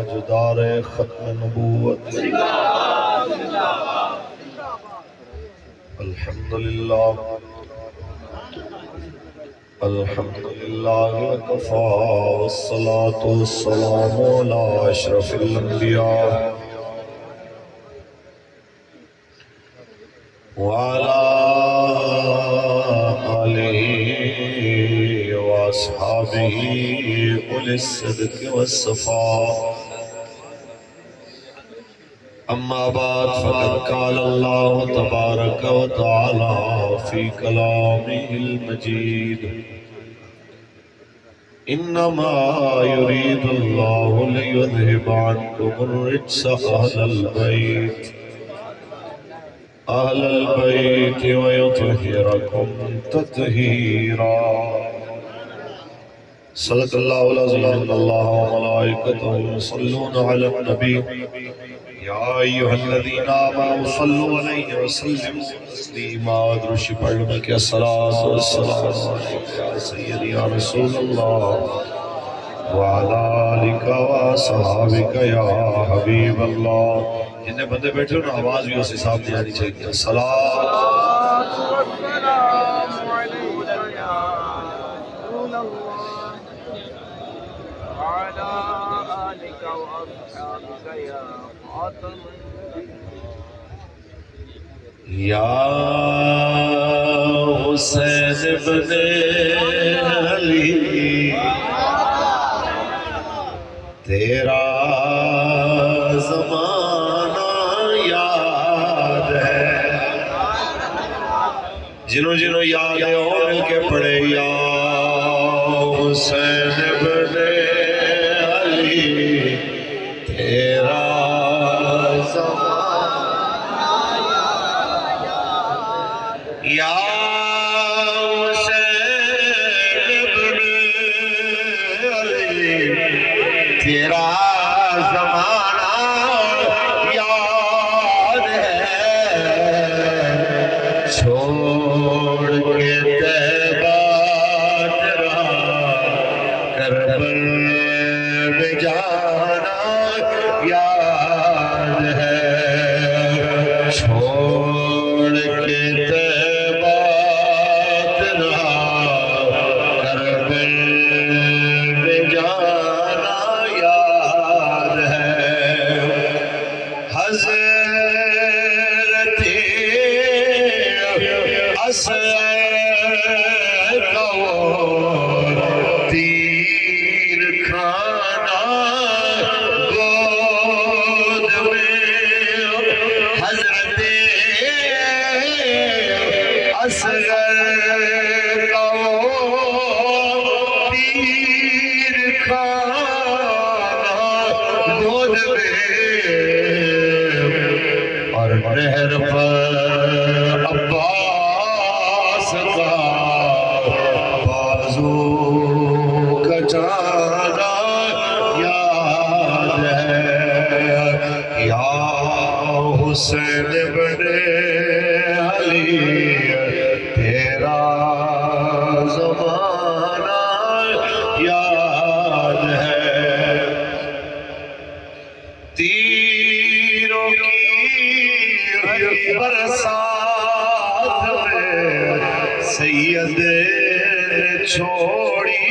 تاجدار ختم نبوت الحمدللہ الحمدللہ وکفا والصلاة والسلام علی اشرف الانبیاء وعلى آله وأصحابه أولي الصدق والصفاء أما بعد فقد قال الله تبارك وتعالى في كلامه المجيد إنما يريد الله ليذهب عنكم الرجس أهل البيت ويطهركم تطهيرا صدق الله العظيم إن الله وملائكته يصلون على النبي يا أيها الذين آمنوا صلوا عليه وسلموا تسليما ادرش پڑھنے کے الصلاة والسلام عليك يا سيدي يا رسول الله وعلى آلك وصحابك يا حبيب الله جنہیں بندے بیٹھے ہو نا آواز بھی اس حساب سے آنی چاہیے الصلاة والسلام علیکم یا رسول اللہ وعلى آلك وأصحابك يا خاتم یا حسین بن علی تیرا زمانہ یاد ہے جنہوں یاد ہے وہ مل کے پڑھے یا حسین بن علی تیرا زمانہ یا حسین بن علی تیرا زمانہ یاد ہے چھوڑ کے طیبہ تیرا کربل میں جانا یاد ہے چھوڑ کے طیبہ تیرا کربل میں جانا یاد ہے حضرت اسعد کا وہ تیر کھانا گود میں حضرت اسعد کا وہ تیر کھانا گود میں اور نہر پر عباس کا بازو کچانا یاد ہے یا حسین بن علی تیرا زمانہ یاد ہے تیروں کی برسات میں سید نے چھوڑی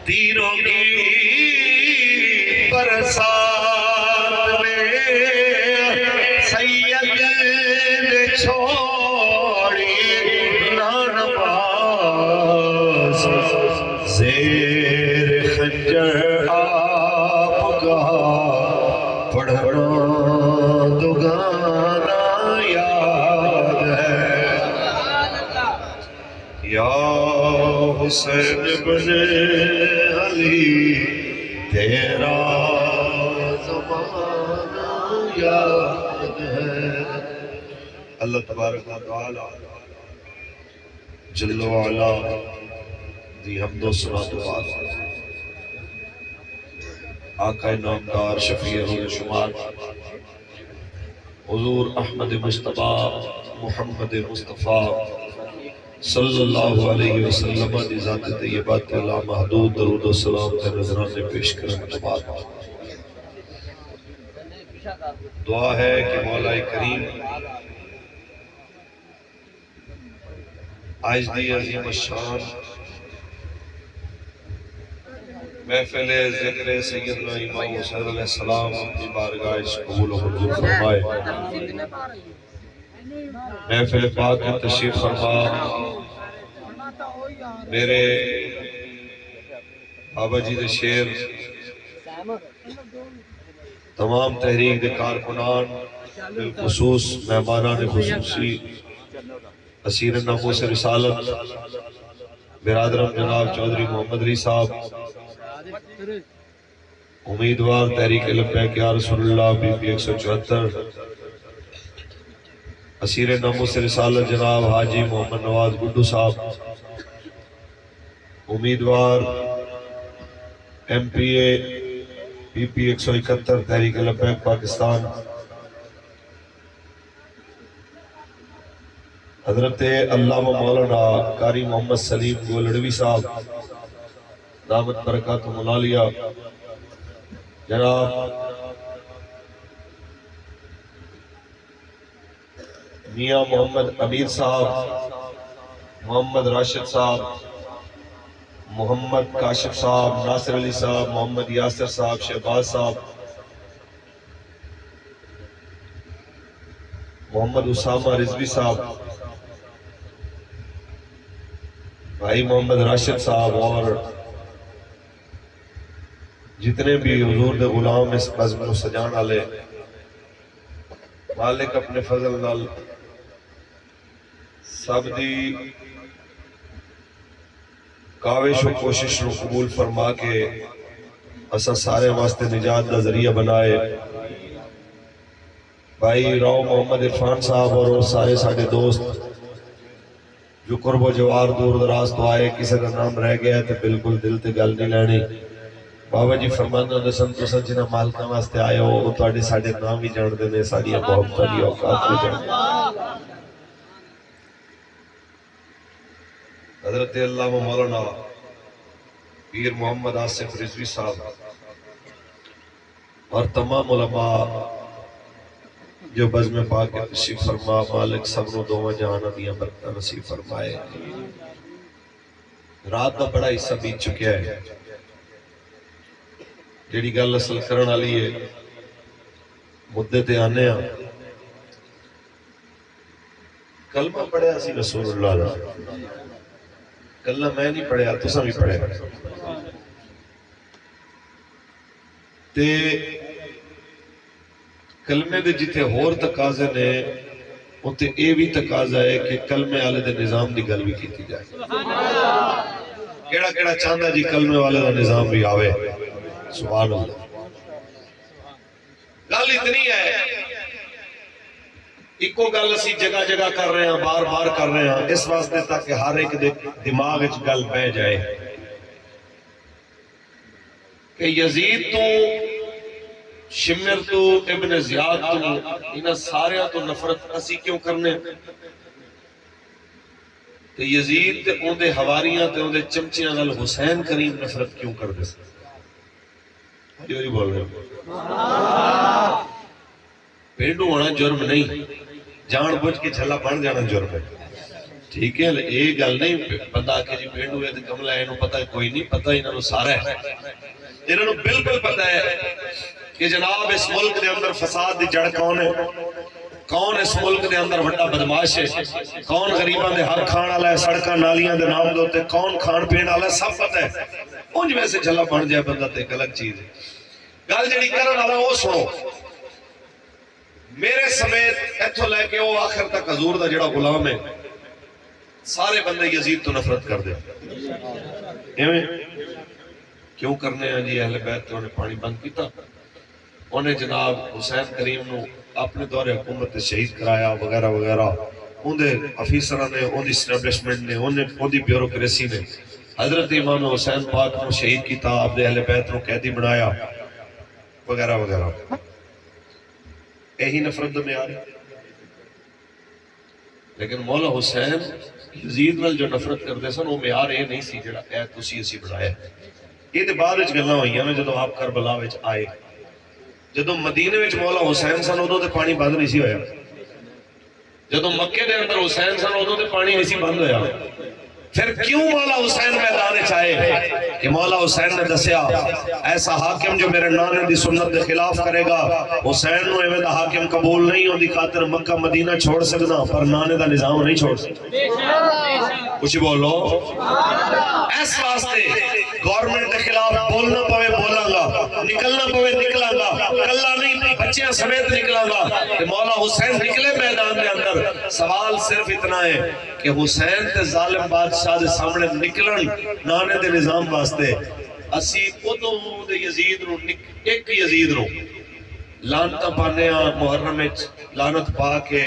تیروں کی برسات میں سید نے چھوڑی نانواز زیر خنجر آپ کا پڑھنا دگانا یاد ہے یا حسین بن علی تیرا زمانہ یاد ہے اللہ تبارک و تعالی جل وعلا دی حمد و صلوات و بات آقا نامدار شفیع روح شمار حضور احمد مصطفیٰ محمد مصطفیٰ صلی اللہ علیہ وسلم دی ذات طیبات تے لامحدود درود و سلام تے نذرانے پیش کرنے کے بعد دعا ہے کہ مولا کریم آج دی عظیم الشان محفل ذکر سیدنا امام حسین علیہ السلام اپنی بارگاہ قبول و منظور فرمائے. محفل پاک کی تشریف فرما میرے بابا جی دے شیر تمام تحریک دے کارکنان بالخصوص مہمانان خصوصی اسیر ناموس رسالت برادرم جناب چودھری محمد علی صاحب امیدوار تحریک لبیک یا رسول اللہ بی پی 174 اسیر ناموس رسالت جناب حاجی محمد نواز گڈو صاحب امیدوار ایم پی اے بی پی 171 تحریک لبیک پاکستان حضرت علامہ مولانا قاری محمد سلیم گولڑوی صاحب دامت برکات ملالیہ جناب میاں محمد امیر صاحب محمد راشد صاحب محمد کاشف صاحب ناصر علی صاحب محمد یاسر صاحب شہباز صاحب محمد اسامہ رضوی صاحب بھائی محمد راشد صاحب اور جتنے بھی حضور دے غلام اس بزم نو سجان والے مالک اپنے فضل نال سب دی کاوش و کوشش نو قبول فرما کے اسا سارے واسطے نجات دا ذریعہ بنائے. بھائی راؤ محمد عرفان صاحب اور سارے ساڑھے دوست جو قرب و جوار دور دراز تو آئے کسی کا نام رہ گیا تو بالکل دل تے گل نہیں لینی. بابا جی فرمانا دسن تو سن جنہ مالکاں واسطے آئے ہو وہ تواڈے ساڈے نام بھی جان دے نے ساڈیاں محبتاں دی اوقات بھی جان دے. حضرت علامہ مولانا پیر محمد آصف رضوی صاحب اور تمام علماء جو بزم پاک کے تشریف فرما مالک سبنوں دوواں جہاناں دیاں برکتاں نصیب فرمائے. رات کا بڑا حصہ بیت چکیا ہے. جیڑی گل اصل کرن والی ہے مدے تے آنے ہاں. کلمہ پڑھیا سی رسول اللہ دا کلمہ میں نہیں پڑھیا تساں بھی پڑھیا تے کلمے دے جتھے ہور تقاضے نے اتے اے بھی تقاضا ہے کہ کلمے والے دے نظام دی گل بھی کیتی جائے. کیڑا کیڑا چاہندا جی کلمے والے دا نظام بھی آوے. سبحان اللہ. گل اتنی ہے ایکو گل اسی جگہ جگہ کر رہے ہیں بار بار کر رہے ہیں اس واسطے تاکہ ہر ایک دے دماغ وچ گل بہ جائے کہ یزید تو شمر تو ابن زیاد تو انہاں سارے تو نفرت اسی کیوں کرنے کہ یزید تے اون دے حواریاں تے اون دے چمچیاں نال حسین کریم نفرت کیوں کر دے یہ بول رہے ہیں. پینڈو ہونا جرم نہیں جان بوجھ کے جھلا بن جانا جرم ہے. ٹھیک ہے یہ گل نہیں بندہ کہ جی پینڈو ہے تے کملا ہے انہوں پتہ کوئی نہیں پتہ انہوں سارا ہے. انہوں بالکل پتہ ہے کہ جناب اس ملک دے اندر فساد دی جڑ کون ہے کون اس ملک دے اندر بڑا بدماش ہے کون غریباں دے حق کھان والا ہے سڑکاں نالیاں دے نام دے تے کون کھان پین والا ہے سب پتہ ہے. اونج ویسے جھلا بن جائے بندہ تے ایک الگ چیز ہے. گل جڑی کرن والا وہ سنو میرے سمیت ایتھوں لے کے وہ آخر تک حضور دا جڑا غلام ہے سارے بندے یزید تو نفرت کر دے. ایویں کیوں کرنے ہیں جی اہل بیت تو انہیں پانی بند کیتا انہیں جناب حسین کریم نو اپنے دور حکومت شہید کرایا وغیرہ وغیرہ. اندھے افیسران نے اندھی اسٹیبلشمنٹ نے اندھی بیوروکریسی نے حضرت امام حسین پاک نو شہید کیتا آپ دے اہل بیت نو قیدی بنایا وغیرہ وغیرہ. یہی نفرت میں آ رہی لیکن مولا حسین یزید نال جو نفرت کرتے سن وہ معیار یہ نہیں سی جڑا اے تسی اسی بنایا. یہ تے بعد وچ گلاں ہوئیاں نے جدوں آپ کربلا وچ آئے. جدوں مدینے وچ مولا حسین سن ادوں تے پانی بند نہیں سی ہویا. جدوں مکے دے اندر حسین سن ادوں تے پانی نہیں سی بند ہویا. پھر کیوں مولا حسین میدان وچ آئے کہ مولا حسین نے دسیا ایسا حاکم جو میرے نانے دی سنت دے خلاف کرے گا حسین نو ایویں دا حاکم قبول نہیں ہوندی خاطر مکہ مدینہ چھوڑ سکدا پر نانے دا نظام نہیں چھوڑ سکدا. کچھ بولو. اس واسطے گورنمنٹ کے خلاف بولنا پوے بولاں گا, نکلنا پوے نکلاں گا, کلا نہیں بچیاں سمیت نکلاں گا. کہ مولا حسین نکلے میدان دے اندر. سوال صرف اتنا ہے کہ حسین تے ظالم بادشاہ دے سامنے نکلن نانے دے نظام واسطے اسی ادوں دے یزید نو ایک یزید نو لعنت پانے محرم وچ لعنت پا کے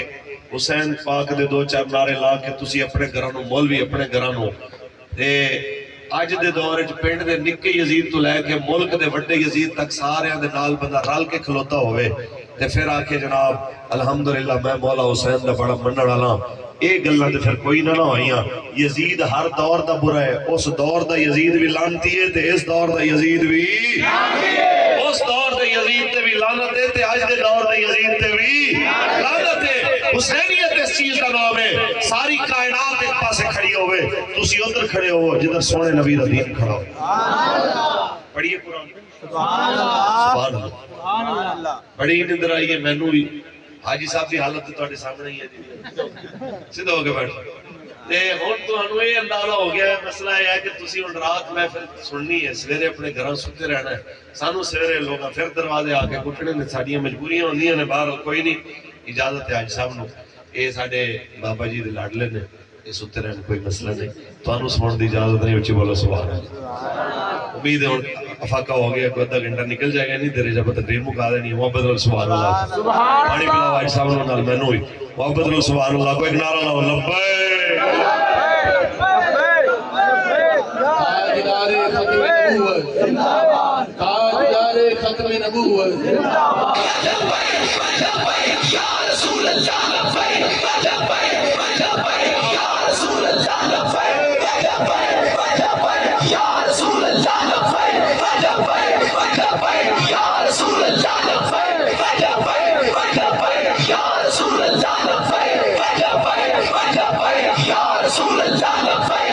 حسین پاک دے دو چار نعرے لا کے تسی اپنے گھراں نو مولوی اپنے گھراں نو تے اج دے دور وچ پنڈ دے نکے یزید تو لے کے ملک دے وڈے یزید تک سارے دے نال بندہ رل کے کھلوتا ہوئے تے پھر آ کے جناب الحمدللہ میں مولا حسین دا بڑا منن والا. یہ گلاں تے پھر کوئی نہ ہوئیاں. یزید ہر دور دا برا ہے. اس دور دا یزید بھی لعنتی ہے تے اس دور دا یزید بھی اس دور دے یزید تے بھی لعنت ہے تے اج دے دور دے یزید تے بھی لعنت ہے. حسینیت اس چیز کا نام ہے. ساری کائنات ایک پاسے کھڑی ہوئے تسی ادھر کھڑے ہو جدھر سونے نبی دا دین کھڑا ہو. پڑھیے قرآن. سبحان اللہ. بڑی نندر آئی ہے مینوں بھی. حاجی صاحب کی حالت تواڈے سامنے ہی ہے جی. سیدھا ہو کے بیٹھ. تے ہن تانوں یہ اندازہ ہو گیا ہے مسئلہ یہ ہے کہ تسی ہن رات محفل سننی ہے سویرے اپنے گھراں ستے رہنا ہے. سانو سویرے لوگ پھر دروازے آ کے کٹنے نے ساڈیاں مجبوریاں ہوندیاں نے. باہر کوئی نہیں اجازت ہے حاجی صاحب نو. یہ ساڈے بابا جی دے لاڈلے نے یہ ستے رہنے کوئی مسئلہ نہیں. تانوں سنن دی اجازت نہیں. اچھی بولو سبحان اللہ. امید ہے ہن افاقہ ہو گیا کوئی آدھا گھنٹہ نکل جائے گا نہیں دیر جب تقریر مکا دینی. محبت نال سبحان اللہ. پانی پلاؤ حاجی صاحب نو نال مینوں ہوئی. محبت نال سبحان اللہ. کوئی نعرہ لاؤ لبیک. تاجدار ختم نبوت زندہ باد. تاجدار ختم نبوت زندہ باد. لبیک یا رسول اللہ. لبیک لبیک لبیک یا رسول اللہ. لبیک لبیک لبیک یا رسول اللہ. لبیک لبیک لبیک یا رسول اللہ. لبیک لبیک لبیک یا رسول اللہ. لبیک لبیک لبیک یا رسول اللہ. لبیک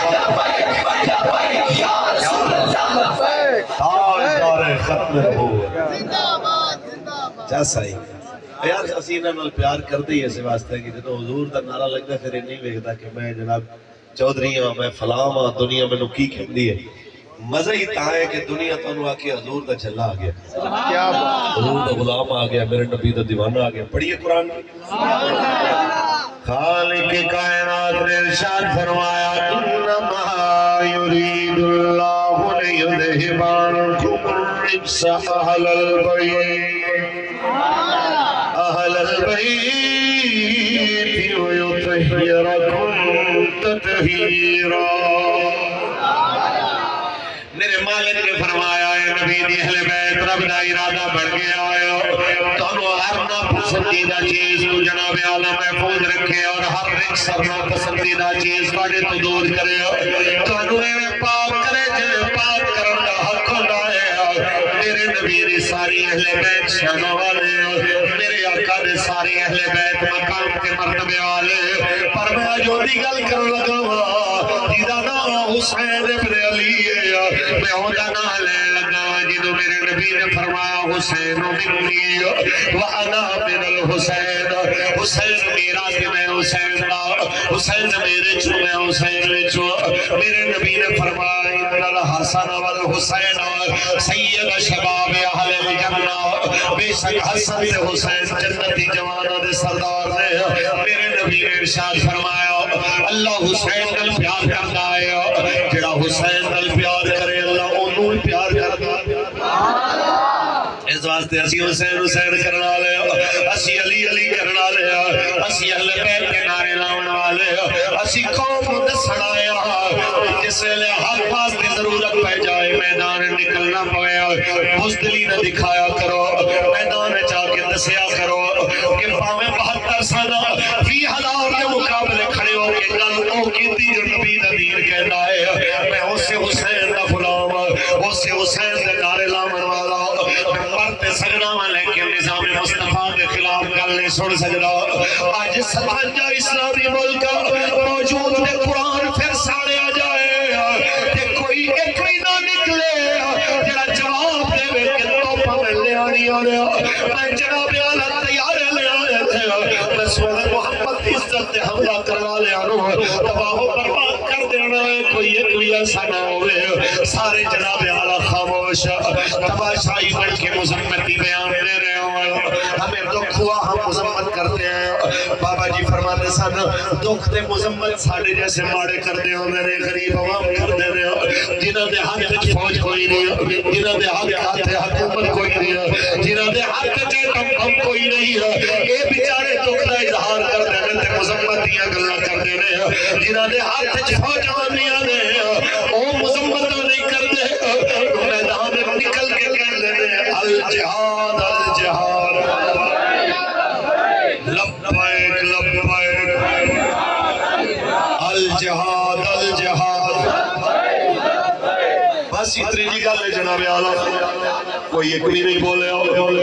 لبیک لبیک یا رسول اللہ. لبیک تاجدار ختم نبوت زندہ باد. زندہ باد. جیسا ہی یار اسی انہاں نال پیار کردے ہی اس واسطے کہ جدوں حضور دا نعرہ لگدا پھر یہ نہیں ویکھدا کہ میں جناب چودھری ہاں میں فلاں ہاں دنیا مینوں کی کہندی ہے. مزہ ہی تا ہے کہ دنیا تانوں آ کے حضور دا جھلا آ گیا. کیا بات. حضور دا غلام آ گیا. میرے نبی دا دیوانہ آ گیا. پڑھیے قرآن. خالق کائنات نے ارشاد فرمایا انما یرید اللہ لیذہب عنکم الرجس اہل البیت اہل البیت ویطہرکم تطہیرا. میرے مالک نے فرمایا ہے نبی دی اہل بیت رب دا ارادہ بڑھ گیا ہے. تانوں ہر ناپسندیدہ چیز کو جناب اعلیٰ محفوظ رکھے اور ہر رجس اور ناپسندیدہ چیز تواڈے تو دور کرے. تانوں ایویں پاک کرے جویں پاک کرن دا حق ہوندا ہے. میرے نبی دی ساری اہل بیت شاناں والے. میرے آقا دے سارے اہل بیت مقام کے مرتبے والے. پر میں جو دی گل کرن لگا وا جیدا نام حسین ابن علی ہے. میں اوندا نام لے لگا جدوں میرے نبی نے فرمایا حسین منی وانا من الحسین. حسین میرا تے میں حسین دا. حسین میرے چوں میں حسین وچوں. میرے نبی نے فرمایا ان الحسن والحسین سید شباب اہل الجنہ. بے شک حسن تے حسین جنتی جواناں دے سردار نے. میرے نبی نے ارشاد فرمایا اللہ حسین نال پیار کردا ہے. جڑا حسین نال پیار کرے اللہ اونوں بھی پیار کردا. اس واسطے اسی حسین حسین کرن والے. اسی علی علی کرن والے. اسی اہل بیت کے نعرے لاؤن والے. اسی قوم نوں دسن آئے جس ویلے ہر پاس کی ضرورت پہ جائے میدان نکلنا پوے. بزدلی نہ دکھایا کرو. میدان جا کے دسیا کرو کہ پاویں 72 سال 20,000 کے مقابلے سے حسین دے نعرے لاون والا میں مرتے سجنا وا لیکن نظام مصطفیٰ دے خلاف گل نہیں سن سکدا اج 57 اسلامی ملک موجود تے قرآن پھر ساڑیا جائے تے کوئی ایک بھی نہ نکلے جڑا جواب دے کہ توپا میں لیانی آیا میں جناب اعلیٰ تیار لے آیا تھے رسول محمد کی عزت تے حملہ کروا لے آنو تباہ و برباد کر دینا ہے کوئی ایک بھی ایسا نہ ہوئے سارے جناب اعلیٰ خاموش تباشائی بڑھ کے مذمتی بیان دے رہے ہوں ہمیں دکھ ہوا ہم مذمت کرتے ہیں بابا جی فرماتے سن دکھ دے مذمت ساڑھے جیسے ماڑے کر دے ہوں میرے غریب عوام کر دے رہے ہوں جنہاں دے ہاتھ فوج کوئی نہیں جنہاں دے ہاتھ حکومت کوئی نہیں جنہاں دے ہاتھ چاہتم کوئی نہیں اے بیچارے دکھ دا اظہار کر دے رہے تے مذمت دیا گلہ کر دے رہے جنہاں دے ہاتھ فوجاں نہیں آنے او مذمت نہیں کر دے میدان میں نکل کے کہہ دے رہے الجہاد الجہاد لبیک لبیک الجہاد الجہاد بس اتنی جی گل ہے جناب اعلیٰ کوئی ایک بھی نہیں بولے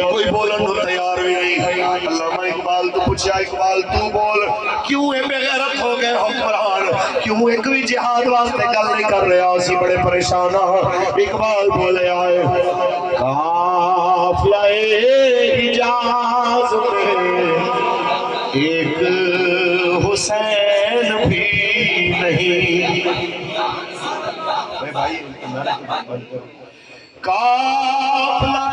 کوئی بولن کو تیار بھی نہیں علامہ اقبال تو پوچھا اقبال تو بول کیوں اے بے غیرت ہو گئے حکمران کیوں ایک بھی جہاد واسطے گل نہیں کر رہے اسی بڑے پریشان اقبال بولے آئے قافلہ حجاز میں ایک حسین بھی نہیں قافلہ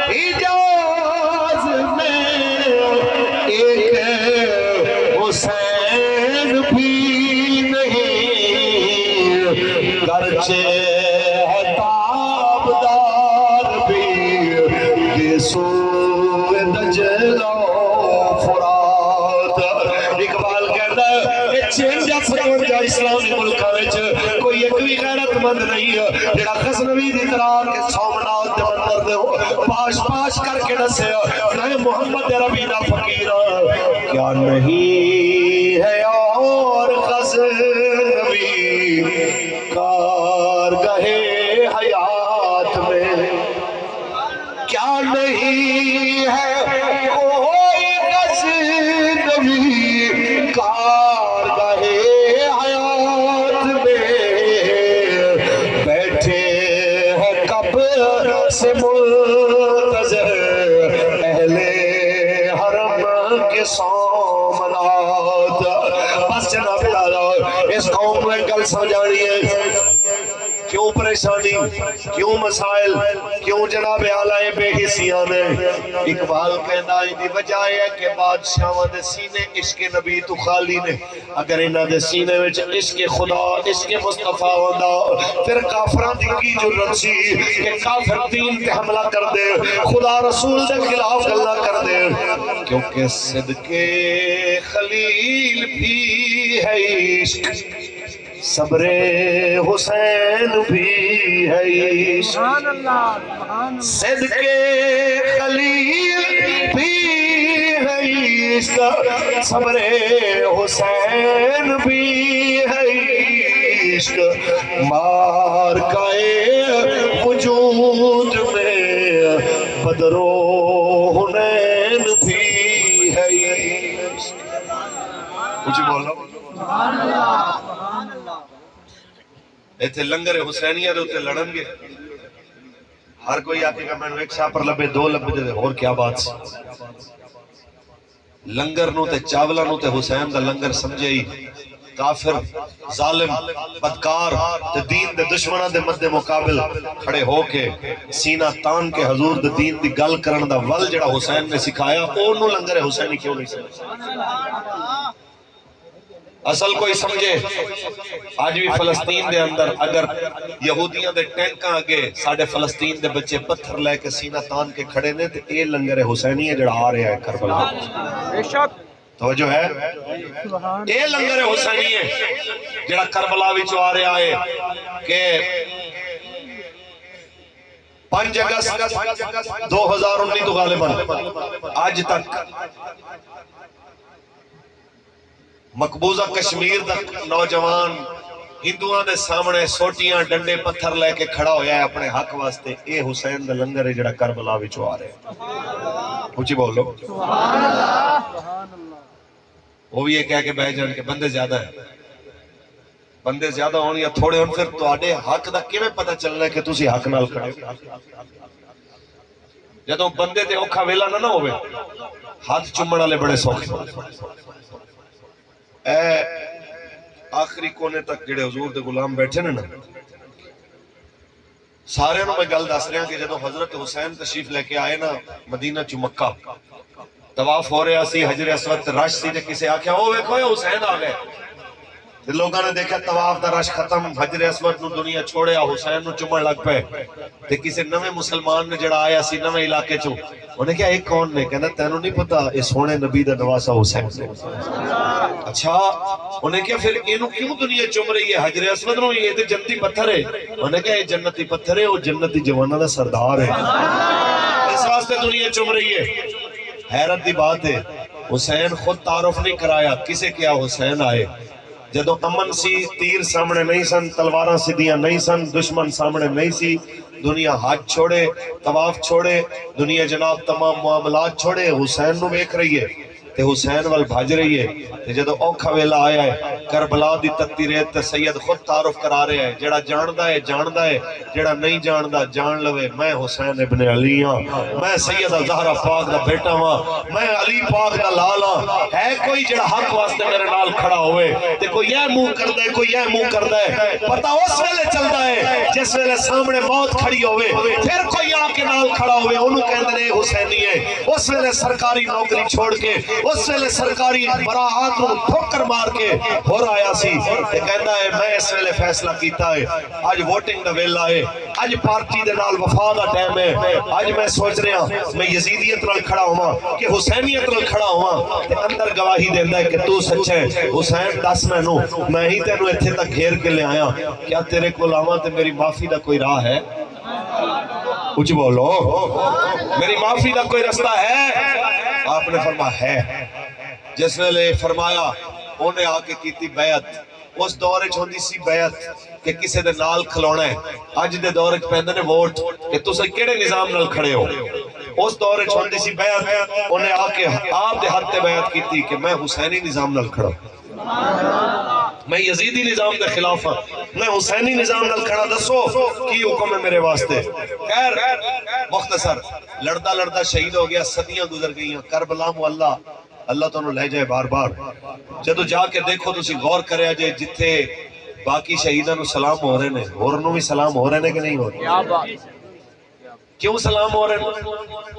حجاز میں ایک حسین بھی نہیں گرچہ ہے تابدار بھی یہ سوئے دجلہ فرات اقبال کہتا ہے چینجا فرمجا اسلامی ملکہ وچ کوئی ایک بھی غیرت مند نہیں ہے جڑا غزنوی دی طرح کے سومنات دے مندر دے ہو پاش پاش کر کے نسے نہ محمد ربینا فقیر کیا نہیں ہے اور غزنوی کارگہ حیات میں کیا نہیں ہے کوئی غزنوی کارگہ حیات میں بیٹھے ہیں قبر سے منتظر اہل حرم کے سومنات بس جناب اعلیٰ اس قوم میں گل سمجھانی ہے کیوں پریشانی کیوں مسائل کیوں جناب اعلیٰ بے حسیاں نے اقبال کہنا دی وجہ ہے کہ بادشاہاں دے سینے عشق نبی تو خالی نے اگر انہاں دے سینے وچ عشق خدا عشق مصطفیٰ ہوندا پھر کافراں دی کی جرت سی کہ کافر دین تے حملہ کر دے خدا رسول دے خلاف گلاں کر دے کیونکہ صدقے خلیل بھی ہے عشق صبر حسین بھی ہے عشق صدقے خلیل بھی ہے عشق صبر حسین بھی ہے عشق مارکائے وجود میں بدر و حنین بھی ہے عشق کچھ بولو ایتھے لنگر حسینیہ دے اتے لڑن گے ہر کوئی آکے گا میں نے ایک شاپر لبے دو لبے دے اور کیا بات سی لنگر نو تے چاولہ نو تے حسین دا لنگر سمجھے ہی کافر ظالم بدکار تے دین دے دشمنہ دے مد مقابل کھڑے ہو کے سینہ تان کے حضور دے دین دی گل کرن دا ول جڑا حسین نے سکھایا اونوں لنگر حسینی کیوں نہیں سمجھے اصل کوئی سمجھے آج بھی فلسطین دے اندر اگر یہودیاں دے ٹینکاں آگے ساڑھے فلسطین دے بچے پتھر لے کے سینہ تان کے کھڑے نے تو اے لنگر حسینی ہے جڑا آ رہا ہے کربلا توجہ ہے اے لنگر حسینی ہے جڑا کربلا وچ آ رہا ہے کہ 5 اگست 2019 تو غالباً آج تک مقبوضہ کشمیر تک نوجوان ہندوؤں دے سامنے سوٹیاں ڈنڈے پتھر لے کے کھڑا ہویا ہے اپنے حق واسطے. اے حسین دا لنگر ہے جڑا کربلا وچوں آ رہا ہے. اونچی بولو. وہ بھی یہ کہہ کے بہ جان کے بندے زیادہ ہیں. بندے زیادہ ہون یا تھوڑے ہون پھر تواڈے حق دا کیویں پتہ چلنا ہے کہ تسی حق نال کھڑے ہو. جدوں بندے تے اوکھا ویلا نہ ہوے ہاتھ چومن والے بڑے سوکھے. اے آخری کونے تک جڑے حضور دے غلام بیٹھے نا سارے نوں میں گل دس رہا کہ جدوں حضرت حسین تشریف لے کے آئے نا مدینہ چ مکہ طواف ہو رہا سی حجر اسود رش سی تے کسے آکھیا او ویکھو حسین آ گئے. لوگوں نے دیکھا طواف دا رش ختم حجر اسود نو دنیا چھوڑیا حسین نو چومن لگ پے. تے کسے نویں مسلمان نے جڑا آیا سی نویں علاقے چوں انہیں کہا ایک کون نے کہنا تینوں نہیں پتا اے سونے نبی دا نواسا حسین نے. اچھا انہیں کہا پھر اینو کیوں دنیا چوم رہی ہے حجر اسود نو یہ تے جنتی پتھر ہے. انہیں کہا یہ جنتی پتھر ہے وہ جنتی جوانہ دا سردار ہے اس واسطے دنیا چوم رہی ہے. حیرت دی بات ہے حسین خود تعارف نہیں کرایا کسے کیا حسین آئے جدو امن سی تیر سامنے نہیں سن تلواراں سیدیاں نہیں سن دشمن سامنے نہیں سی. دنیا حج چھوڑے طواف چھوڑے دنیا جناب تمام معاملات چھوڑے حسین نو دیکھ رہی ہے تے حسین وال بھاج رہی ہے. تے جدو اوکھا ویلا آیا ہے کربلا دی تتی ریت تے سید خود تعارف کرا رہے ہیں جڑا جاندا ہے جڑا نہیں جاندا جان لوے میں حسین ابن علی ہاں میں سیدہ زہرا پاک دا بیٹا ہاں میں علی پاک دا لالا. ہے کوئی جڑا حق واسطے میرے نال کھڑا ہوئے تے کوئی یہ منہ کردا ہے کوئی یہ منہ کردا ہے. پتہ اس ویلے چلدا ہے جس ویلے سامنے موت کھڑی ہوئے پھر کوئی آ کے نال کھڑا ہوئے انہوں کہندے نے حسینی ہے. اس ویلے سرکاری نوکری چھوڑ کے اس ویلے سرکاری براعات کو ٹھوکر مار کے ہو آیا سی تے کہندا ہے میں اس ویلے فیصلہ کیتا ہے اج ووٹنگ دا ویلا ہے اج پارٹی دے نال وفا دا ٹائم ہے. اج میں سوچ رہا میں یزیدیت نال کھڑا ہواں کہ حسینیت نال کھڑا ہواں تے اندر گواہی دیندا ہے کہ تو سچا ہے. حسین دس مینوں میں ہی تینوں ایتھے تک گھیر کے لے آیا کیا تیرے کول آواں تے میری معافی دا کوئی راہ ہے. کچھ بولو میری معافی دا کوئی رستہ ہے. آپ نے فرمایا ہے. جس ویلے فرمایا انہیں آ کے کیتی بیعت. اس دور ہوندی سی بیعت کہ کسے دے نال کھلونا ہے. اج دے دور پیندے نے ووٹ کہ تساں کیڑے نظام نال کھڑے ہو. اس دور ہوندی سی بیعت انہیں آ کے آپ دے ہاتھ تے بیعت کیتی کہ میں حسینی نظام نال کھڑا میں یزیدی نظام دے خلاف ہاں میں حسینی نظام نال کھڑا. دسو کی حکم ہے میرے واسطے. خیر مختصر لڑدا لڑدا شہید ہو گیا صدیاں گزر گئیاں. کربلا معلّہ اللہ تو لے جائے بار بار. جدو جا کے دیکھو تسی غور کریا جے جتھے باقی شہیداں نو سلام ہو رہے نے اور نو بھی سلام ہو رہے نے کہ نہیں ہو رہے. کیوں سلام ہو رہے ہیں؟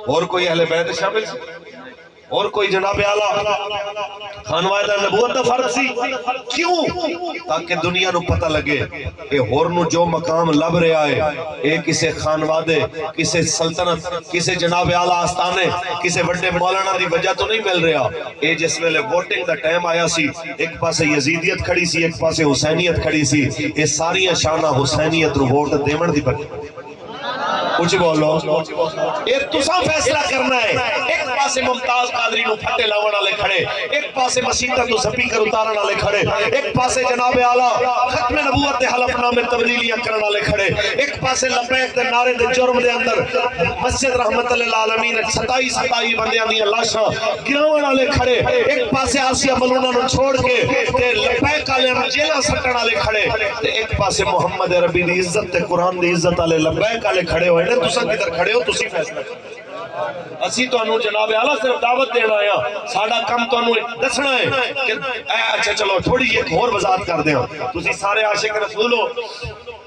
اور کوئی اہل بیت شامل سی اور کوئی جناب اعلیٰ خانوائے دا نبوت دا فرض سی. کیوں؟ تاکہ دنیا نو پتہ لگے کہ ہور نو جو مقام لب رہا ہے اے کسے خانوادے کسے سلطنت کسے جناب اعلیٰ آستانے کسے بڑے مولانا دی وجہ تو نہیں مل رہا. اے جس ویلے ووٹنگ دا ٹائم آیا سی ایک پاسے یزیدیت کھڑی سی ایک پاسے حسینیت کھڑی سی. اے ساری شانہ حسینیت رو ووٹ دیمن دی بچ کچھ بولو یہ تساں فیصلہ کرنا ہے. ایک پاسے ممتاز قادری نو پھٹے لاون والے کھڑے ایک پاسے مسیطہ تو سپیکر اتارن والے کھڑے ایک پاسے جناب اعلیٰ ختم نبوت دے حلف نامے تبدیلیاں کرن والے کھڑے ایک پاسے لبیک دے نعرے دے جرم دے اندر مسجد رحمت للعالمین 27 بندیاں دیاں لاشاں گراون والے کھڑے ایک پاسے آسیہ ملونہ نو چھوڑ کے تے لبیک والے جیلاں سٹن والے کھڑے تے ایک پاسے محمد ربی دی عزت تے قرآن دی عزت والے لبیک والے کھڑے ہوئے نے. تساں کدھر کھڑے ہو تسی فیصلہ اسی تو انہوں جناب اعلیٰ صرف دعوت دینا آیا ساڑھا کم تو انہوں دسنا ہے کہ اچھا چلو تھوڑی ایک اور وضاحت کر دیں تسی سارے عاشق رسول ہو.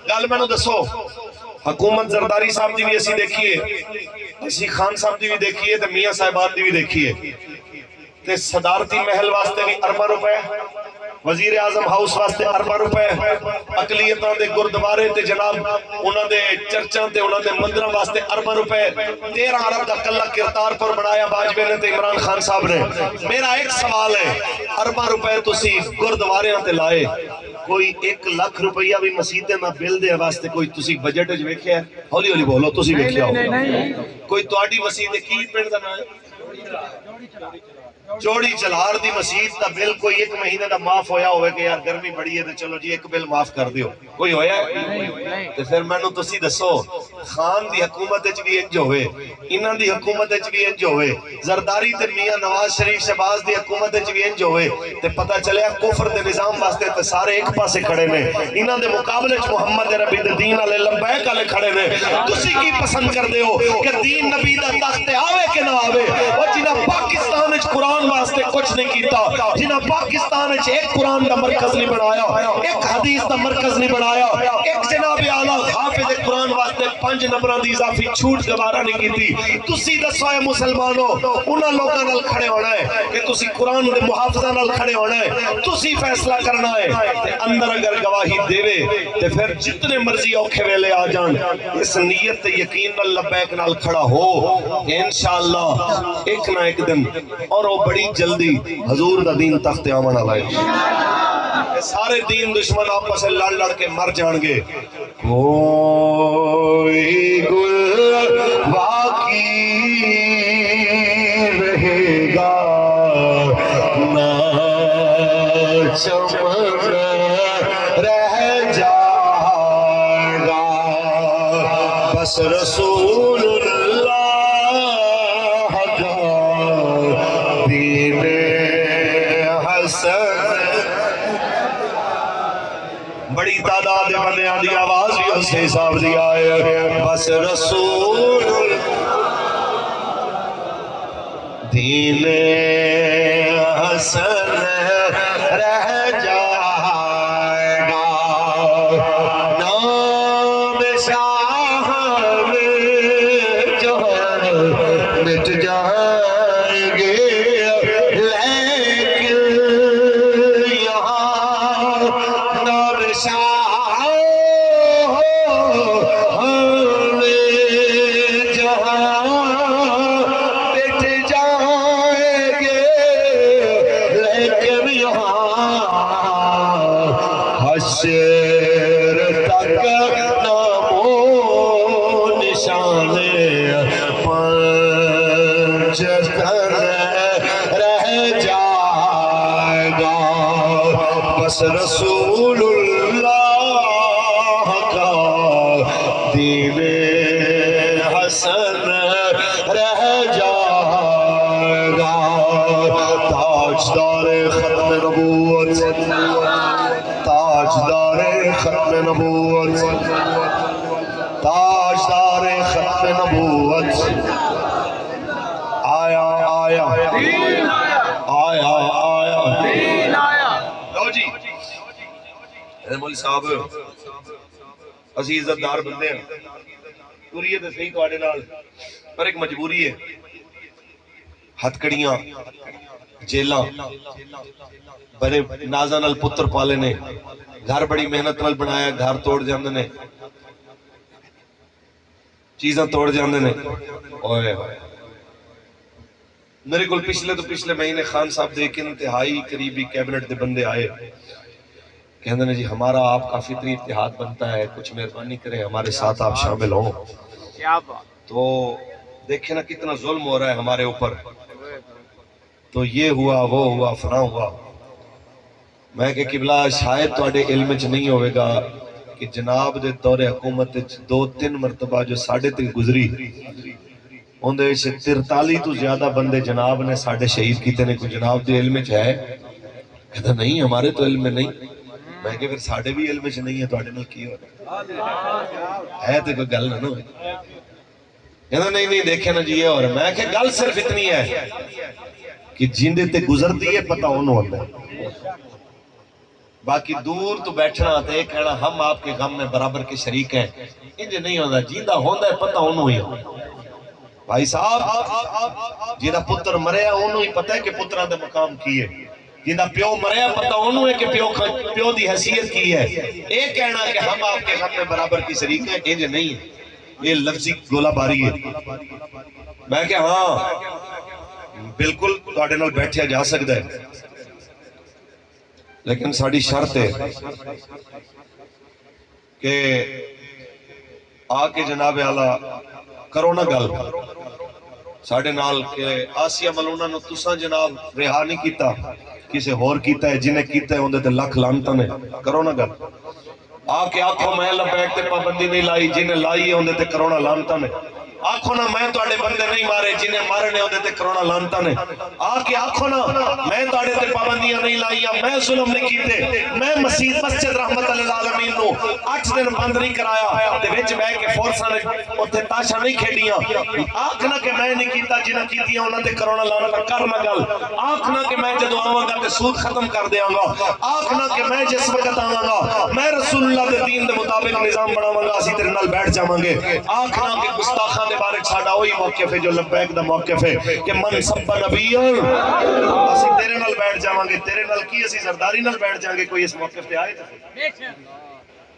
گل میں نو دسو حکومت زرداری صاحب دی بھی اسی دیکھیے اسی خان صاحب دی بھی دیکھیے تے میاں صاحبان دی بھی دیکھیے تے صدارتی محل واسطے بھی ارباں روپے وزیر اعظم ہاؤس واسطے ارباں روپے اقلیتاں دے گردوارے تے جناب انہاں دے چرچاں تے انہاں دے مندراں واسطے ارباں روپے 13 ارب دا قلعہ کرتارپور بنایا باجوے نے تے عمران خان صاحب نے. میرا ایک سوال ہے ارباں روپے تسی گردواریاں تے لائے کوئی 1 لاکھ روپیہ بھی مسیطے نہ بل دے واسطے کوئی تسی بجٹ وچ ویکھیا ہے؟ ہولی ہولی بولو تسی ویکھیا ہو کوئی تہاڈی مسیت کی پنڈ دا نام ہے جوڑی چلار دی مسجد دا بل کوئی ایک مہینے دا معاف ہویا ہوئے کہ یار گرمی بڑی ہے تو چلو جی ایک بل معاف کر دیو، کوئی ہویا ہے؟ تو پھر میں نو تسی دسو خان دی حکومت اچ بھی انج ہوئے، انہاں دی حکومت اچ بھی انج ہوئے، زرداری تے میاں نواز شریف شہباز دی حکومت اچ بھی انج ہوئے، تے پتہ چلیا کفر دے نظام واسطے تے سارے ایک پاسے کھڑے نے، انہاں دے مقابلے چ محمد ربی دے دین والے لبیک والے کھڑے نے۔ تسی کی پسند کر دے ہو کہ دین نبی دا تخت آوے کہ نہ آوے؟ اور جنہاں پاکستان وچ قرآن واسطے کچھ نہیں کیتا، جنہاں پاکستان وچ ایک قرآن دا مرکز نہیں بنایا، ایک حدیث دا مرکز نہیں بنایا، ایک جناب اعلیٰ حافظ قرآن واسطے 5 نمبراں دی اضافی چھوٹ گوارا نہیں کیتی، تسی دسو اے مسلمانوں انہاں لوکاں نال کھڑے ہونا ہے کہ تسی قرآن دے محافظاں نال کھڑے ہونا ہے، تسی فیصلہ کرنا ہے۔ تے اندر اگر گواہی دیوے تے پھر جتنے مرضی اوکھے ویلے آ جان اس نیت تے یقین نال لبیک نال کھڑا ہو کہ انشاءاللہ ایک نہ ایک دن اور وہ بڑی جلدی حضور دا دین تخت آمن والا ہے۔ سارے دین دشمن آپس سے لڑ لڑ کے مر جان گے، کوئی گل باقی رہے گا نہ چمن رہ جائے گا، بس رسول اللہ کا دین حسن۔ بڑی تعداد بندیاں دی آواز بھی اس حساب دی آئے، بس رسول دین حسن رہ جائے گا، نام شاہ میں جو مٹ جائیں گے، لیکن یہاں نام شاہ میں جہاں مٹ جائیں گے، لیکن یہاں حشر تک نام و نشان پنج تن رہ جائے گا، بس رسول اللہ کا دین حسن رہ جائے گا، تاجدار ختم نبوت، تاجدار ختم نبوت، تاجدار ختم نبوت آیا آیا آیا آیا۔ لو جی مولی صاحب اسی عزت دار بندے ہیں، پوری ہے تو صحیح تواڈے نال، پر ایک مجبوری ہے، ہتکڑیاں جیلاں بڑے نازاں نال پتر پالے نے، گھر بڑی محنت نال بنایا، گھر توڑ جاندے نے، چیزاں توڑ جاندے نے۔ اوئے میرے کول پچھلے مہینے خان صاحب دے ایک انتہائی قریبی کیبنٹ دے بندے آئے، کہندے نے جی ہمارا آپ کا فطری اتحاد بنتا ہے، کچھ مہربانی کریں ہمارے ساتھ آپ شامل ہوں۔ تو دیکھیں نا کتنا ظلم ہو رہا ہے ہمارے اوپر، تو یہ ہوا وہ ہوا فلاں ہوا۔ میں کہ قبلہ شاید تواڈے علم وچ نہیں ہوئے گا کہ جناب دے دور حکومت 2-3 مرتبہ جو ساڑھے تے گزری اندے 43 تو زیادہ بندے جناب نے ساڑھے شہید کیتے نے، کوئی جناب دے علم وچ ہے؟ کہتا نہیں ہمارے تو علم میں نہیں۔ میں کہ پھر ساڑھے بھی علم وچ نہیں ہے، تواڈے نال کی ہو رہا ہے تو کوئی گل نہ ہوئے۔ کہتا نہیں دیکھے نا جی یہ ہو رہا ہے۔ میں کہ گل صرف اتنی ہے کہ جندے تے گزرتی ہے پتہ انہوں ہوتا ہے، باقی دور تو بیٹھنا آتا ہے کہنا ہم آپ کے غم میں برابر کے شریک ہیں، انجھے نہیں ہوتا، جیندہ ہوندہ ہے پتہ انہوں ہی ہوتا ہے۔ بھائی صاحب جیدہ پتر مریا انہوں ہی پتہ ہے کہ پتران دے مقام کی ہے، جیدہ پیو مریا پتہ انہوں ہے کہ پیو دی حیثیت کی ہے۔ ایک کہنا کہ ہم آپ کے غم میں برابر کی شریک ہیں، انجھے نہیں ہے، یہ لفظی گولہ باری ہے۔ میں کہ ہاں بالکل تواڈے نال بیٹھیا جا سکتا ہے، لیکن ساڑی شرط ہے کہ آ کے جناب اعلیٰ کرو نہ گل، ساڈے نال کہ آسیہ ملونہ نو تساں جناب رہا نہیں کیتا، کسے ہور کیتا ہے، جنہیں کیتا ہے اندے تے لکھ لعنتاں نے، کرو نا گل آ کے آکھو میں لبیک تے پابندی نہیں لائی، جنہیں لائی ہے اندے تے کروڑا لعنتاں نے، آکھو نا میں تواڈے بندے نہیں مارے، جنہیں مارنے اندے تے کروڑا لعنتاں نے، آ کے آکھو نا میں تواڈے تے پابندیاں نہیں لائیاں، میں ظلم نہیں کیتے، میں مسجد رحمت للعالمین نو 8 دن بند نہیں کرایا تے وچ بیٹھ کے فورساں نے اوتھے تاشا نہیں کھیڈیاں، آکھنا کہ میں نہیں کیتا، جنہیں کیتیاں انہاں تے کروڑا لعنتاں، کرنا گل آکھنا کہ میں جدوں آواں گا تے سود ختم کر دیاں گا، آکھنا کہ میں جس وقت آواں گا میں رسول اللہ دے دین دے مطابق نظام بناواں گا، اسی تیرے نال بیٹھ جاواں گے، آکھنا کہ گستاخاں دے بارے ساڈا وہی موقف ہے جو لبیک دا موقف ہے کہ من سب نبی اسی تیرے نال بیٹھ جاواں گے، تیرے نال کی اسی سرداری نال بیٹھ جاواں گے، کوئی اس موقف تے آئے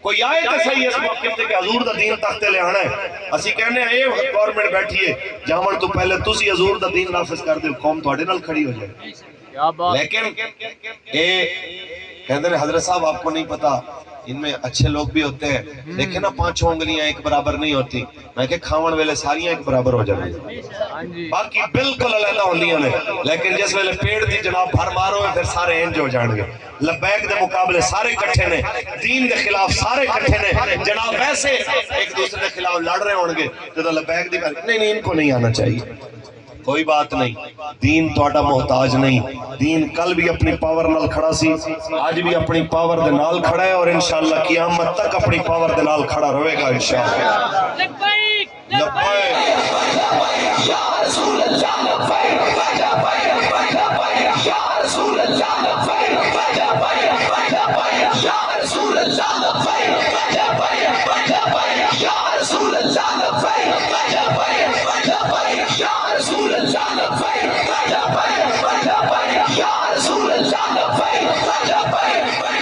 کوئی آئے تے صحیح اس موقف تے کہ حضور دا دین تخت تے لے آنا ہے، اسی کہنے ہیں اے گورنمنٹ بیٹھی ہے جاون تو پہلے تسی حضور دا دین نافذ کر دیو، قوم تواڈے نال کھڑی ہو جائے، لیکن اے کہندے ہیں حضرت صاحب آپ کو نہیں پتا ان میں اچھے لوگ بھی ہوتے ہیں، دیکھیں نا 5 انگلیاں ایک برابر نہیں ہوتی، میں کہ کھاون ویلے ساریاں ایک برابر ہو جاندی باقی بالکل علیحدہ ہوندیاں نے، لیکن جس ویلے پیڑ دی جناب بھر مارو پھر سارے انج ہو جان گے، لبیک دے مقابلے سارے کٹھے نے، دین دے خلاف سارے کٹھے نے، جناب ویسے ایک دوسرے دے خلاف لڑ رہے ہوں گے تو لبیک دی نہیں ان کو نہیں آنا چاہیے، کوئی بات نہیں، دین تواڈا محتاج نہیں، دین کل بھی اپنی پاور نال کھڑا سی، آج بھی اپنی پاور دے نال کھڑا ہے اور انشاءاللہ قیامت تک اپنی پاور دے نال کھڑا رہے گا انشاءاللہ۔ لبیک لبیک یا رسول اللہ لبیک لبیک یا رسول اللہ لبیک لبیک یا رسول اللہ لبیک لبیک یا رسول اللہ لبیک لبیک یا رسول اللہ لبیک لبیک یا رسول اللہ لبیک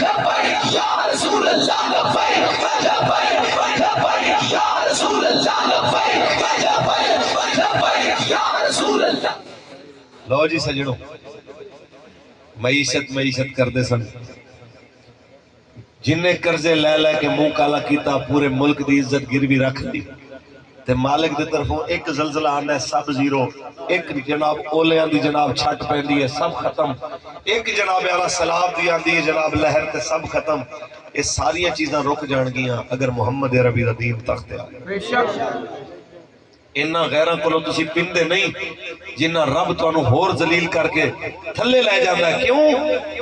لبیک یا رسول اللہ لبیک لبیک یا رسول اللہ لبیک لبیک یا رسول اللہ۔ لو جی سجنوں، معیشت کردے سن، جنہیں قرضے لے لے کے منہ کالا کیتا، پورے ملک دی عزت گروی رکھ دی، تے مالک دے طرفوں ایک زلزلہ آنا ہے سب زیرو، ایک جناب اولیاں دی جناب چھٹ پہندی ہے سب ختم، ایک جناب اعلیٰ سلاب دی آندی ہے جناب لہر تے سب ختم، یہ ساریاں چیزاں رک جان گیاں اگر محمد عربی دا دین تخت آئے۔ انہاں غیرہ کلو تسی پندے نہیں جنہاں رب تو انہوں ہور ذلیل کر کے تھلے لے جاندہ ہے، کیوں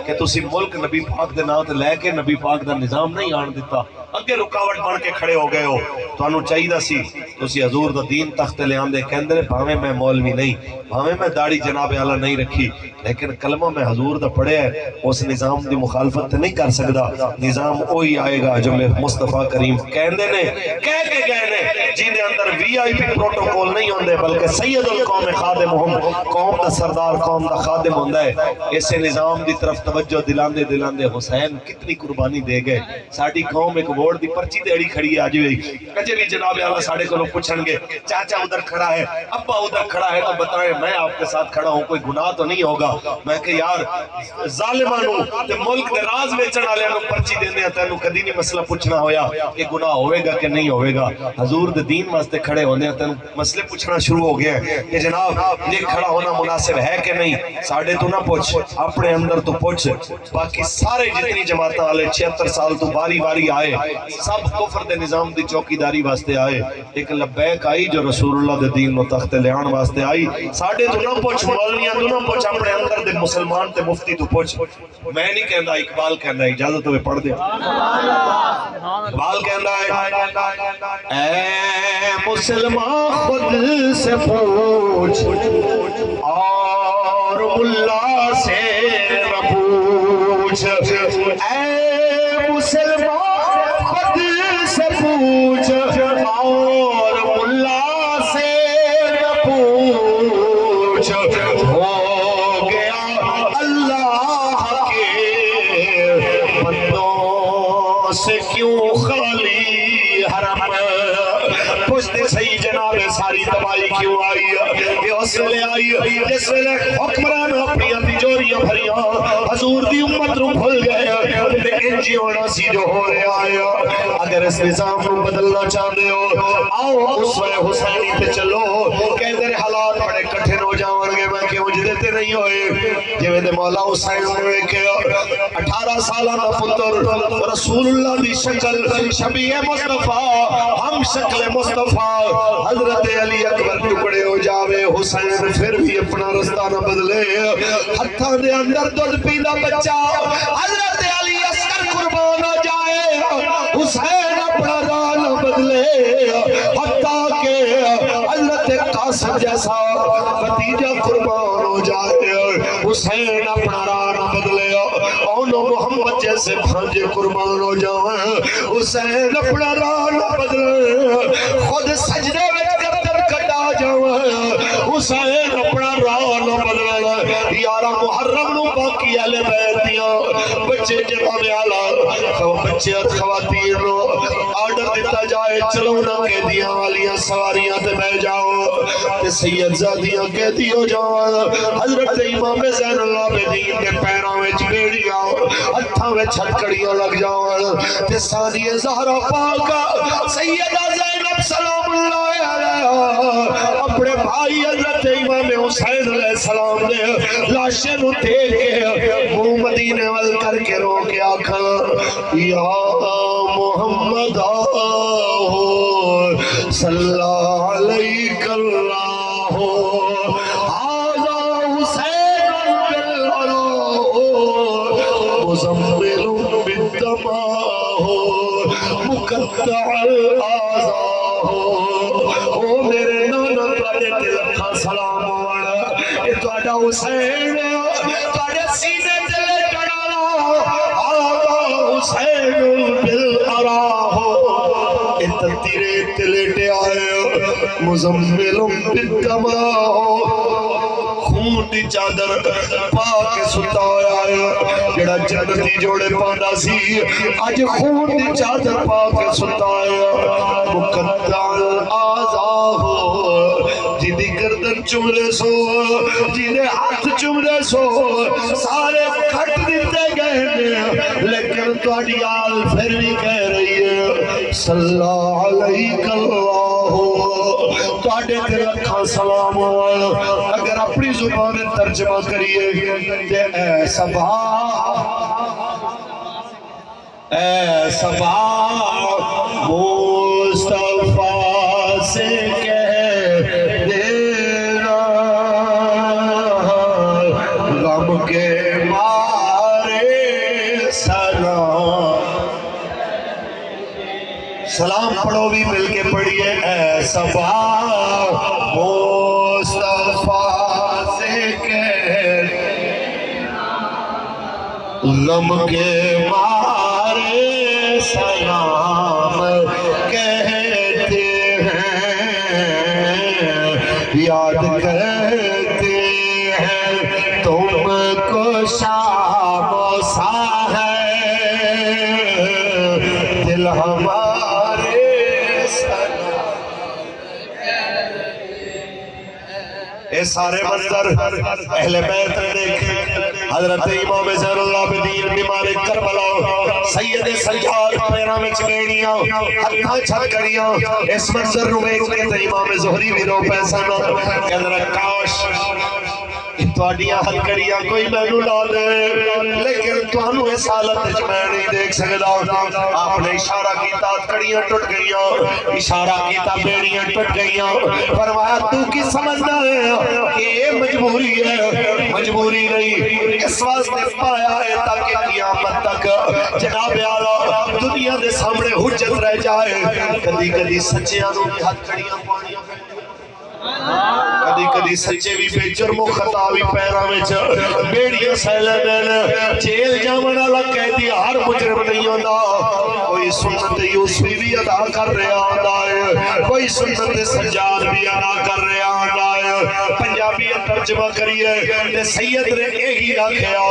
کہ تسی ملک نبی پاک دے نام تے لے کے نبی پاک دا نظام نہیں آن دیتا، اگے رکاوٹ بن کے کھڑے ہو گئے ہو، تو انہوں چاہیدہ سی تسی حضور دا دین تخت لے آن دے، کہندے بھاویں میں مولوی نہیں، بھاویں میں داڑھی جناب اعلیٰ نہیں رکھی، لیکن کلمہ میں حضور دا پڑھے ہے، اس نظام دی مخالفت نہیں کر سکدا، نظام وہی آئے گا جو میں مصطفیٰ کریم کہندے نے، کہہ کے گئے نے، جنہیں اندر VIP پروٹوکول نہیں ہوندے بلکہ سید القوم خادمہم، قوم دا سردار قوم دا خادم ہوندہ ہے، اسے نظام دی طرف توجہ دلاندے دلاندے حسین کتنی قربانی دے گئے، ساڑھی قوم ایک ووٹ دی پرچی دیڑی کھڑی آج ہوئی، کجے بھی جناب اعلیٰ ساڑھے کو لوگ پوچھن گے چاچا ادھر کھڑا ہے ابا ادھر کھڑا ہے تو بتائیں میں آپ کے ساتھ کھڑا ہوں، کوئی گناہ تو نہیں ہوگا، میں کہ یار ظالمانوں تے ملک دے راز بیچن والے انہوں پرچی دینے ہیں تینوں کدی نہیں مسئلہ پوچھنا ہویا کہ گناہ ہوئے گا کہ نہیں ہوئے گا، حضور دے دین واسطے کھڑے ہونے ہیں تینوں مسئلے پوچھنا شروع ہو گیا ہے کہ جناب یہ کھڑا ہونا مناسب ہے کہ نہیں، ساڑھے تو نہ پوچھ اپنے اندر تو پوچھ، باقی سارے جتنی جماعتیں والے 76 سال تو باری باری آئے، سب کفر دے نظام دی چوکی داری واسطے آئے، ایک لبیک آئی جو رسول اللہ دے دین و تخت لیان واسطے آئی، ساڑھے تو نہ پوچھ مولویاں تو نہ پوچھ اپنے اندر دے مسلمان تے مفتی تو پوچھ، میں نہیں کہندہ اقبال کہندہ ہے، اجازت ہوئے پڑھ دے، اقبال کہندہ ہے اے مسلمان خود سے پوچھ اور ملا سے نہ پوچھ، اے مسلمان خود سے پوچھ اور ملا سے نہ پوچھ، ہو گیا اللہ کے بندوں سے کیوں خالی حرم، پوچھتے صحیح جناب ساری تباہی کیوں آئی، یہ اس ویلے آئی جس ویلے حکمران اپنی تجوریاں بھریاں حضور دی امت رو بھول گئے، انجی ہونا سی جو ہو رہے آیا، اگر اس نظام کو بدلنا چاہتے ہو آؤ اس وے حسینی پہ چلو، کہتے ہیں حالات بڑے تے نہیں ہوئے جویں دے مولا حسین نے ویکھیا 18 سالاں دا پتر رسول اللہ دی شکل شبیہ مصطفیٰ ہم شکل مصطفیٰ حضرت علی اکبر ٹکڑے ہو جاوے حسین پھر بھی اپنا رستہ نہ بدلے ہتھاں دے اندر دودھ پیندا بچہ حضرت علی اصغر قربان ہو جائے حسین اپنا راہ نہ بدلے حتیٰ کہ حضرت قاسم جیسا بھتیجا قربان ہو جائے حسین اپنا راہ نہ بدلے اونو محمد جیسے بھانجے قربان ہو جائے حسین اپنا راہ نہ بدلے خود سجدے وچ گردن کٹا جائے حسین اپنا راہ نہ بدلے 11 محرم نو باقی اہل بیت دیاں بچے جناب اعلی بچے خواتین نو آرڈر دیتا جائے چلو نہ قیدیاں والیاں سواریاں تے بیٹھ جاؤ تے سید زادیاں قیدی ہو جاؤ حضرت امام زین العابدین دے پیراں وچ بیڑیاں ہتھاں وچ ہتکڑیاں لگ جاؤ تے ثانیہ زہرا پاک سیدہ زینب سلام اللہ علیہا اپنے بھائی حضرت امام حسین علیہ السلام دے لاشے نو دیکھ کے منہ مدینے وال کر کے رو کے آکھاں یا محمد صلی علیک اللہ آذا حسین بالعلا مزمل بالدماء مقطع الآذا او میرے نانا تواڈے تے لکھاں سلام ہونا اے تواڈا حسین تواڈے سینے تے لیٹن والا آذا حسین بالعلا اے تیرے تے لیٹے آئے مزمل بالدماء خون دی چادر پا کے ستا ہویا ہے جڑا جنتی جوڑے پاندا سی اج خون دی چادر پا کے ستا ہویا مقطع الاعضاء جدی گردن چمرے سو جدے ہاتھ چمرے سو سارے کھٹ دیتے گئے لیکن تواڈی آل پھر بھی کہہ رہی ہے صلی علیک اللہ تواڈے تے لکھاں سلام اگر اپنی زبان ترجمہ کریے تے اے صبا مصطفیٰ سے کہہ دینا غم کے مارے سلام پڑھو بھی مل کے پڑھیے اے صبا مصطفیٰ سے کہہ غم کے مارے سلام کہتے ہیں یاد کرتے ہیں تم کو شام و سا ہے دل ہمارے اے سارے منظر اہل بیت نے دیکھے حضرت امام زین العابدین بیمار کربلا سید سجاد پیراں وچ بیڑیاں ہتھاں چھکڑیاں اس منظر نو ویکھ کے تے امام زہری بھی رو پے سن کہندے کاش تواڈیاں ہتکڑیاں کوئی مینوں لا دے لیکن تانوں اس حالت وچ میں نہیں دیکھ سکدا آپ نے اشارہ کیتا ہتکڑیاں ٹوٹ گئیاں اشارہ کیتا بیڑیاں ٹوٹ گئیاں فرمایا تو کی سمجھدا ہے کہ یہ مجبوری ہے مجبوری نہیں اس واسطے پایا ہے تاکہ قیامت تک جناب اعلی دنیا دے سامنے حجت رہ جائے کدی کدی سچیاں نوں ہتکڑیاں پاونیاں کدی کدی سچے بھی بے جرم و خطا بھی پیراں وچ بیڑیاں سیلے دین جیل جاون والا قیدی ہر مجرم نہیں ہوندا کوئی سنت یوسفی بھی ادا کر رہا ہوندا ہے کوئی سنت سجاد بھی ادا کر رہا ہوندا ہے پنجابی ترجمہ کریے تے سید نے یہی آکھیا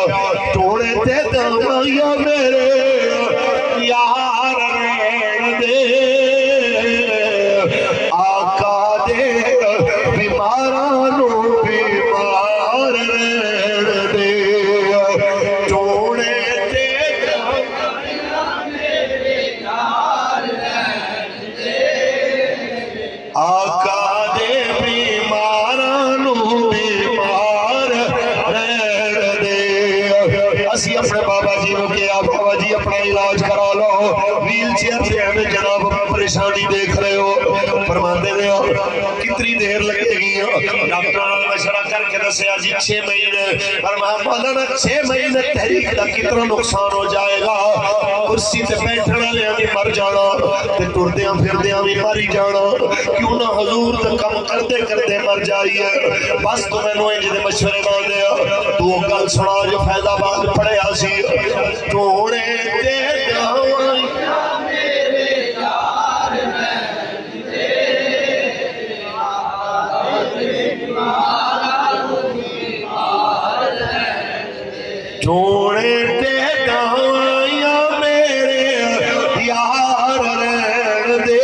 ٹوڑے تے دمایا میرے یار رہن دے آقا دے بیماراں نو بیمار رہن دے ٹوڑے تے دمایا میرے یار رہن دے آقا دے بیماراں نو بیمار جناب پریشانی دیکھ رہے ہو فرماتے نے کتنی دیر لگے گی ڈاکٹر نے مشورہ کر کے دسیا جی 6 مہینے فرمایا مولانا 6 مہینے تحریک دا کتنا نقصان ہو جائے گا کرسی تے بیٹھن والے بھی مر جانا تے ٹردیاں پھردیاں بھی مر جانا کیوں نہ حضور تے کم کرتے کرتے مر جائیے بس تو مینوں انج دے مشورے مانگدے تو گل سنا جو فیض آباد پڑھیا سی توڑے دے جاواں جوڑے تے گایا میرے یار رہن دے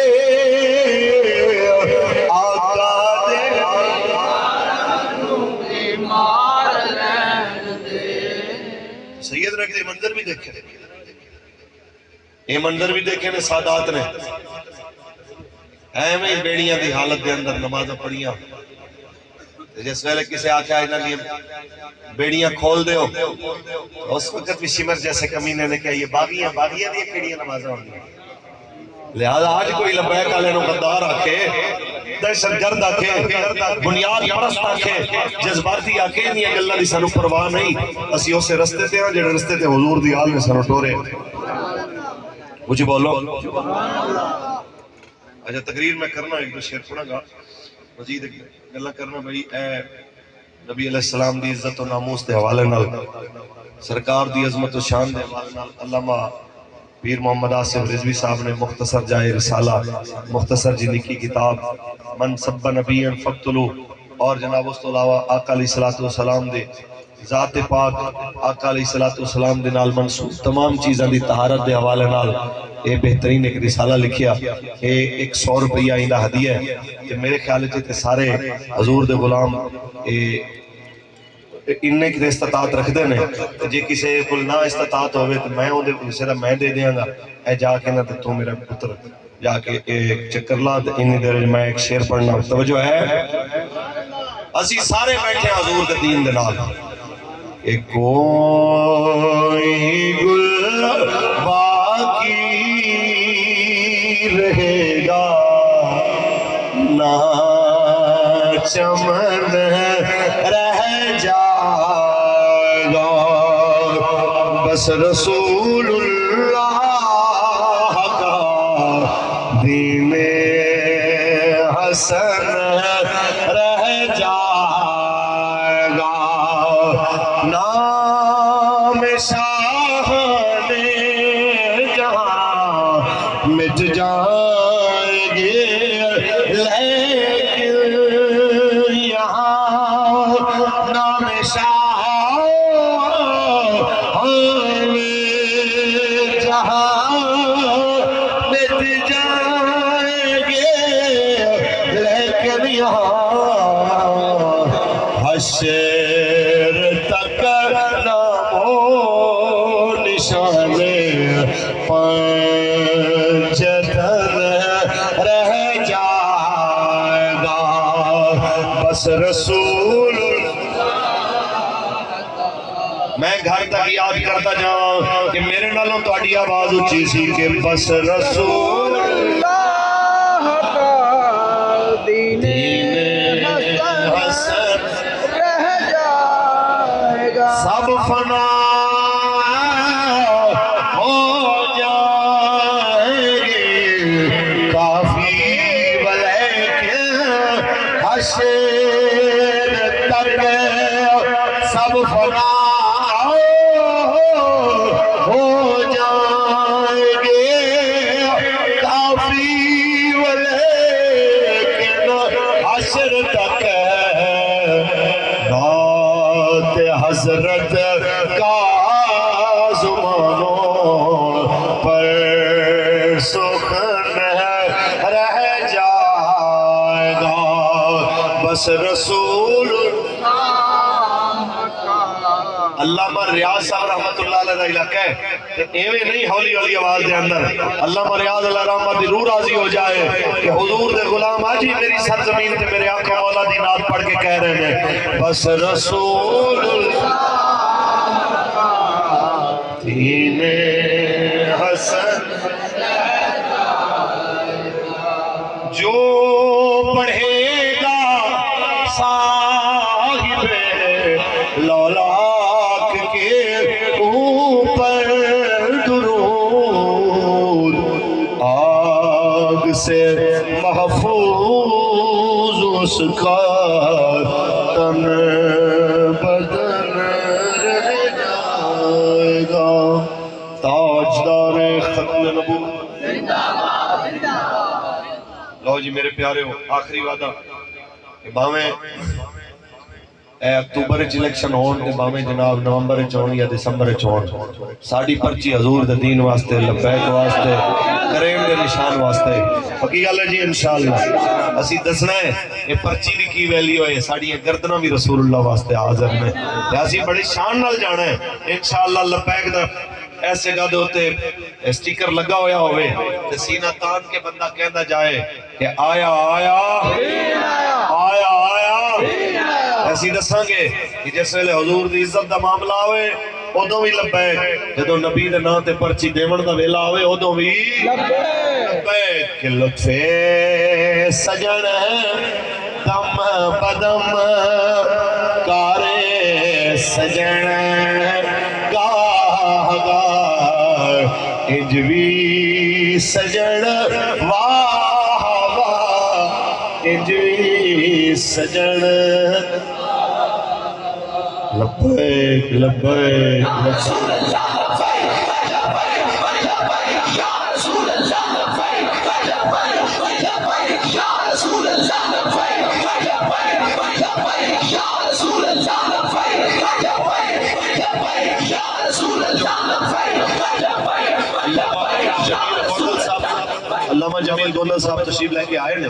آقا دے بیمار رہن دے سید رکھ دے منظر بھی دیکھے یہ منظر بھی دیکھے نے سادات نے ایویں بیڑیاں دی حالت دے اندر نماز پڑھیاں جس ویلے کسی آکھا ہے انہاں لیے بیڑیاں کھول دے ہو اس وقت بھی شمر جیسے کمینے نے کہا یہ باغیاں دی کیڑیاں نمازاں ہوں لہذا آج کوئی لبیک والے نو غدار آکھے دہشت گرد آکھے بنیاد پرست آکھے جذباتی آکھے انہی گلاں دی سانو پرواہ نہیں اسی اسے رستے تے ہاں جڑے رستے تے حضور دی آل میں سانو ٹورے مجھے بولو اچھا تقریر میں کرنا ایک دو شعر پڑھا گا مزید گلہ کرنا بھائی اے نبی علیہ السلام دی عزت و ناموس دے حوالے نال سرکار دی عظمت و شان دے حوالے نال علامہ پیر محمد آصف رضوی صاحب نے مختصر جائے رسالہ مختصر جی لکھی کتاب من سب نبیًا فقتلو اور جناب اس تو علاوہ آقا علیہ السلام دے ذات پاک آقا علیہ السلام دے نال منصوب تمام چیزاں دی طہارت دے حوالے نال اے بہترین ایک رسالہ لکھیا اے 100 روپیہ ایندا ہدیہ ہے کہ میرے خیال تے سارے حضور دے غلام انہیں کی استطاعت رکھ دے نے جے کسی کل نہ استطاعت ہوئے تو میں اون دے سیدھا میں دے دیاں گا اے جا کے نہ تو میرا پتر جا کے ایک چکر لا تے انی دیر میں ایک شعر پڑھنا توجہ ہے اسی سارے بیٹھے حضور دے دین دے نال ایک کوئی گل باقی رہے گا نہ چمن رہ جائے گا بس رسول اللہ کا دین حسن رہ جائے گا نام شاہ نے جہاں مٹ جائیں گے لیکن یہاں نام شاہ جہاں مٹ جائیں گے لیکن یہاں حشر تک نام و نشان پنجتن رہ جائے گا بس رسول میں گھر تک یاد کرتا جاؤں کہ میرے نالوں تو اڈی آواز اچھی سی کہ بس رسول اللہ کا دین حسن رہ جائے گا سب فنا ہو جائیں گے کافی ولیکن حشر تک سب فنا ہو جائیں گے کافی ولیکن حشر تک بات حضرت کا زمانوں پر سخن رہ جائے گا بس رسول علامہ ریاض صاحب رحمت اللہ علیہ علاقہ ہے کہ ایویں نہیں ہولی ہولی آواز دے اندر علامہ ریاض اللہ رحمت دی روح راضی ہو جائے کہ حضور دے غلام آج ہی میری سرزمین تے میرے آقا مولا دی نعت پڑھ کے کہہ رہے ہیں بس رسول دین حسن جو پڑھے گا صاحب لولاک کے اوپر درود، آگ سے محفوظ اس کا تن بدن رہ جائے گا۔ تاجدار ختم نبوت، لو جی میرے پیارے ہو، آخری وعدہ کہ باویں اے اکتوبر چ الیکشن ہون تے باویں جناب نومبر چ ہون یا دسمبر چ ہون، ساڈی پرچی حضور دے دین واسطے، لبیک واسطے، کریم دے نشان واسطے پکی گل ہے جی انشاءاللہ۔ اسی دسنا ہے یہ پرچی دی کی ویلیو ہے، ساڈی گردناں بھی رسول اللہ واسطے حاضر نے، تے اسی بڑی شان نال جانا ہے انشاءاللہ۔ لبیک دا ایسے گا دے ہوتے سٹیکر لگا ہویا ہوئے تے سینہ تان کے بندہ کہندا جائے کہ آیا آیا آیا آیا۔ ایسی دساں گے کہ جس ویلے حضور دی عزت دا معاملہ ہوئے ادوں بھی لبیک، جدوں نبی دے نام تے پرچی دیون دا ویلا ہوئے ادوں بھی لبیک۔ کہ لطف سجن دم بدم کارے سجن گاہ گاہ، انج وی سجن واہ واہ، انج وی سجن لبیک لبیک لبیک۔ علامہ جمیل گولر صاحب تشریف لے کے آئے نے،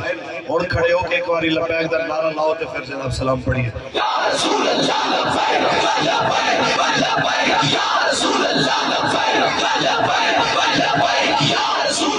اور کھڑے ہو کے ایک باری لبیک در نعرہ لاؤ تے پھر جناب سلام پڑھیے۔ یا رسول اللہ لبیک لبیک لبیک، یا رسول اللہ لبیک لبیک لبیک، یا رسول